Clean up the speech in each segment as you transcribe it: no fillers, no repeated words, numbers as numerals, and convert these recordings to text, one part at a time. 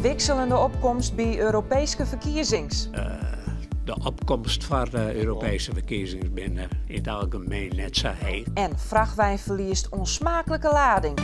Wisselende opkomst bij Europese verkiezings. De opkomst van de Europese verkiezingen binnen in het algemeen net zo heet. En vrachtwijn verliest onsmakelijke lading.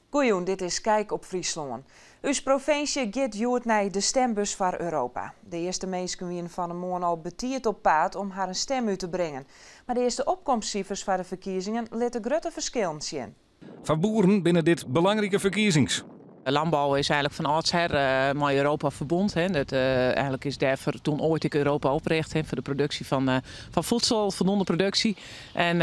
Goeien, dit is Kijk op Friesland. Uw provincie gaat juist naar de stembus voor Europa. De eerste mensen wien van de morgen al betiert op paard om haar een stem uit te brengen. Maar de eerste opkomstcijfers van de verkiezingen laten grote verschillen zien. Van boeren binnen dit belangrijke verkiezings. Landbouw is eigenlijk van oudsher met Europa verbond. Eigenlijk is daarvoor toen ooit ik Europa opricht voor de productie van voedsel, voldoende productie. En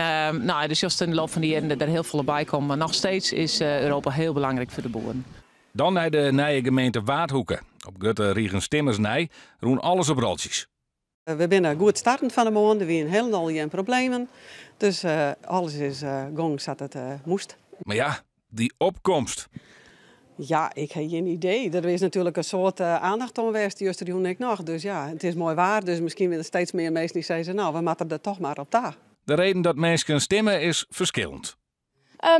dus juist in de loop van die jaren er heel veel bij komen. Maar nog steeds is Europa heel belangrijk voor de boeren. Dan naar de nieuwe gemeente Waardhoeken. Op Gutte Riegen Stimmersnij roen alles op roltjes. We zijn goed startend van de maand, we hebben helemaal geen problemen. Dus alles is gong zat het moest. Maar ja, die opkomst. Ja, ik heb geen idee. Er is natuurlijk een soort aandacht aan geweest, juist die ik nog. Dus ja, het is mooi waar. Dus misschien willen steeds meer mensen die zeggen, nou, we moeten er toch maar op daar. De reden dat mensen stemmen is verschillend.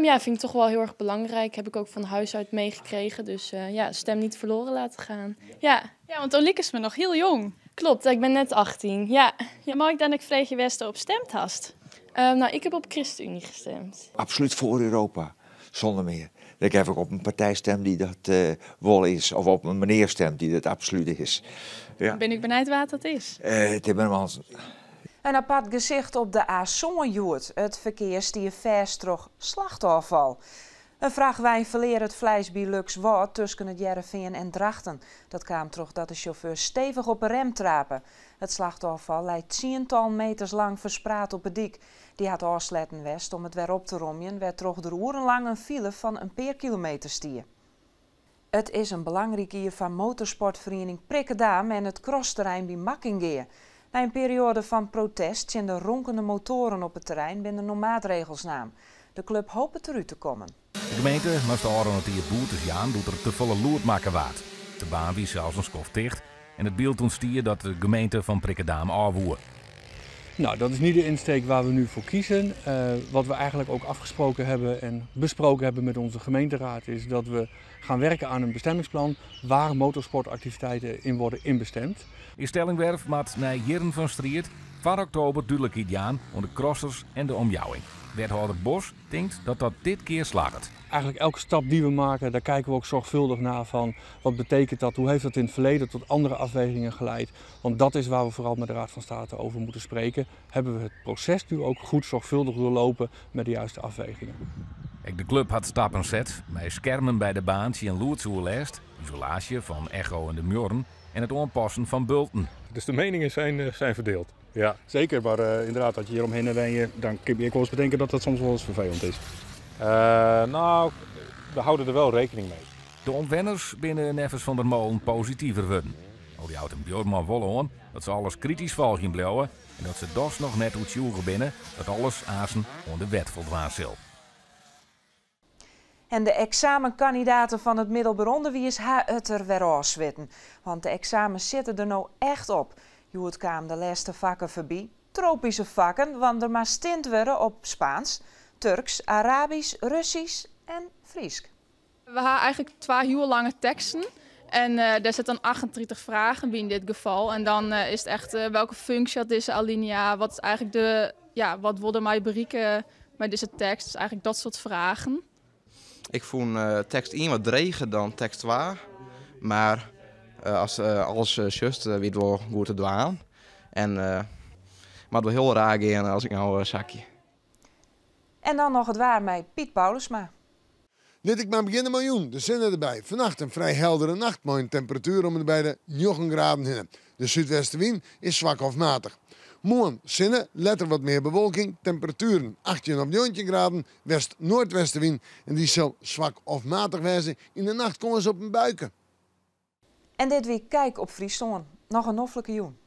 Ja, vind ik toch wel heel erg belangrijk. Heb ik ook van huis uit meegekregen. Dus stem niet verloren laten gaan. Ja, want Oliek is me nog heel jong. Klopt, ik ben net 18. Ja. Mag ik dan ook vreeg je Westen op stemt hast? Ik heb op ChristenUnie gestemd. Absoluut voor Europa, zonder meer. Ik heb ook op een partij stem die dat wel is, of op een meneer stemt die dat absoluut is. Ja. Ben ik benieuwd wat dat is? Een apart gezicht op de A-Zonjoert. Het verkeer stier vers terug slachtafval. Een vrachtwijn verleer het vlees bij Lux Woord tussen het Jereveen en Drachten. Dat kwam terug dat de chauffeur stevig op een rem trapen. Het slachtafval lijkt tiental meters lang verspraat op het dik. Die had afsletten west om het weer op te rommen, werd toch de urenlang een file van een paar kilometer stier. Het is een belangrijk jaar van motorsportvereniging Prikkedaam en het crossterrein bij Makkingeer. Na een periode van protest zijn de ronkende motoren op het terrein binnen de maatregels naam. De club hoopt het eruit te komen. De gemeente moest horen dat die boetes aan doet er te volle loert maken waard. De baan wie zelfs een skof dicht en het beeld ontstier dat de gemeente van Prikkedaam afwoer. Nou, dat is niet de insteek waar we nu voor kiezen. Wat we eigenlijk ook afgesproken hebben en besproken hebben met onze gemeenteraad is dat we gaan werken aan een bestemmingsplan waar motorsportactiviteiten in worden inbestemd. In Stellingwerf maakt naar Jeren van Striert van oktober duidelijk aan onder de crossers en de omjouwing. Wethouder Bos denkt dat dat dit keer slaagt. Eigenlijk elke stap die we maken, daar kijken we ook zorgvuldig naar van wat betekent dat, hoe heeft dat in het verleden tot andere afwegingen geleid. Want dat is waar we vooral met de Raad van State over moeten spreken. Hebben we het proces nu ook goed zorgvuldig doorlopen met de juiste afwegingen. De club had stappen zet, met schermen bij de baan zie een loertsoerlijst, isolatie van echo en de mjorren en het aanpassen van bulten. Dus de meningen zijn verdeeld. Ja, zeker. Maar inderdaad, dat je hier omheen ren, dan kun je wel eens bedenken dat dat soms wel eens vervelend is. We houden er wel rekening mee. De ontwenners binnen Neffens van der Molen positiever worden. Die houdt een Bjornman vol aan dat ze alles kritisch volgen blijven en dat ze dus nog net uit joegen binnen dat alles azen onder de wet voldwaan zal. En de examenkandidaten van het middelbaar onderwijs hebben het er weer afzwitten. Want de examens zitten er nou echt op. Joet kwamen de laatste vakken voorbij. Tropische vakken, want er maar stint worden op Spaans, Turks, Arabisch, Russisch en Fries. We hebben eigenlijk 2 heel lange teksten. En daar zitten 38 vragen bij in dit geval. En dan is het echt welke functie had deze alinea, wat is eigenlijk wat worden mij bereiken met deze tekst. Dus eigenlijk dat soort vragen. Ik vond tekst 1 wat dreger dan tekst 2. Maar als alles just, weet wel goed te doen. En maar het wel heel raar gaan als ik nou zakje. En dan nog het waar met Piet Paulusma. Dit ik maar beginnen miljoen, de zinnen erbij. Vannacht een vrij heldere nacht, met een temperatuur om en bij de 9 graden heen. De zuidwestenwind is zwak of matig. Morgen zinnen, letter wat meer bewolking, temperaturen 18 of 19 graden, west-noordwestenwind en die zal zwak of matig wezen. In de nacht komen ze op een buiken. En dit week Kijk op Friesland. Nog een hoffelijke joen.